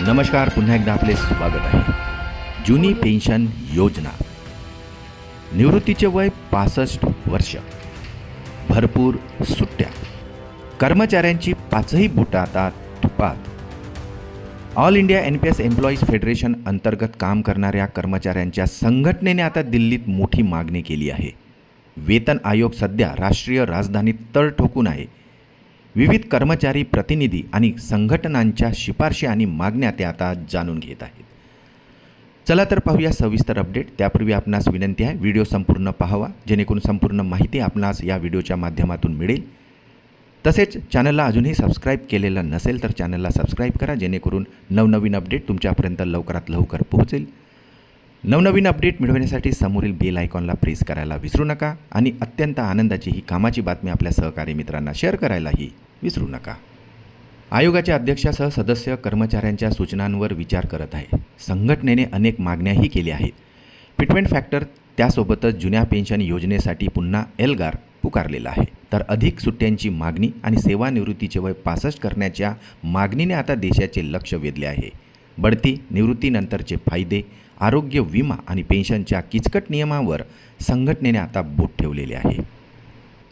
नमस्कार, पुन्हा एकदा आपले स्वागत आहे. जुनी पेन्शन योजना. निवृत्तीचे वय 65 वर्ष. भरपूर सुट्ट्या. कर्मचाऱ्यांची पाचही बुटं आता तुपात. All India NPS employees federation अंतर्गत काम करणाऱ्या कर्मचाऱ्यांच्या संघटनेने आता दिल्लीत मोठी मागणी केली आहे. वेतन आयोग सध्या राष्ट्रीय राजधानीत तळ ठोकून आहे. विविध कर्मचारी प्रतिनिधी आणि संघटनांच्या शिफारशी आणि मागण्या ते आता जाणून घेत आहेत. चला तर पाहूया सविस्तर अपडेट. त्यापूर्वी आपणास विनंती आहे, व्हिडिओ संपूर्ण पाहावा, जेणेकरून संपूर्ण माहिती आपणास या व्हिडिओच्या माध्यमातून मिळेल. तसेच चॅनलला अजूनही सबस्क्राईब केलेलं नसेल तर चॅनलला सबस्क्राईब करा, जेणेकरून नवनवीन अपडेट तुमच्यापर्यंत लवकरात लवकर पोहोचेल. नवनवीन अपडेट मिळवण्यासाठी समोरील बेल आयकॉनला प्रेस करायला विसरू नका आणि अत्यंत आनंदाची ही कामाची बातमी आपल्या सहकारी मित्रांना शेअर करायलाही विसरू नका. आयोगाच्या अध्यक्षासह सदस्य कर्मचाऱ्यांच्या सूचनांवर विचार करत आहे. संघटनेने अनेक मागण्याही केल्या आहेत. फिटमेंट फॅक्टर, त्यासोबतच जुन्या पेन्शन योजनेसाठी पुन्हा एल्गार पुकारलेला आहे. तर अधिक सुट्ट्यांची मागणी आणि सेवानिवृत्तीचे वय 65 करण्याच्या मागणीने आता देशाचे लक्ष वेधले आहे. बढती, निवृत्तीनंतरचे फायदे, आरोग्य विमा आणि पेन्शनच्या किचकट नियमांवर संघटनेने आता बोट ठेवलेले आहे.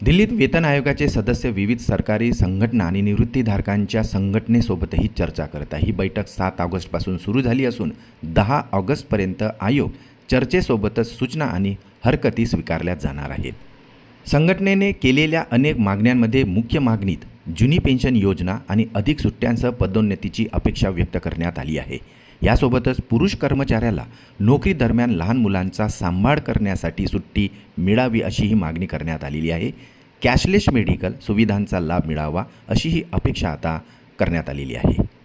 दिल्लीत वेतन आयोगाचे सदस्य विविध सरकारी संघटना आणि निवृत्तीधारकांच्या संघटनेसोबतही चर्चा करत आहे. ही बैठक 7 ऑगस्टपासून सुरू झाली असून 10 ऑगस्टपर्यंत आयोग चर्चेसोबतच सूचना आणि हरकती स्वीकारल्या जाणार आहेत. संघटनेने केलेल्या अनेक मागण्यांमध्ये मुख्य मागणीत जुनी पेन्शन योजना आणि अधिक सुट्ट्यांसह पदोन्नतीची अपेक्षा व्यक्त करण्यात आली आहे. यासोबतच पुरुष कर्मचाऱ्याला नोकरी दरम्यान लहान मुलांचा सांभाळ करण्यासाठी सुट्टी मिळावी अशीही मागणी करण्यात आलेली आहे. कॅशलेस मेडिकल सुविधांचा लाभ मिळावा अशीही अपेक्षा आता करण्यात आलेली आहे.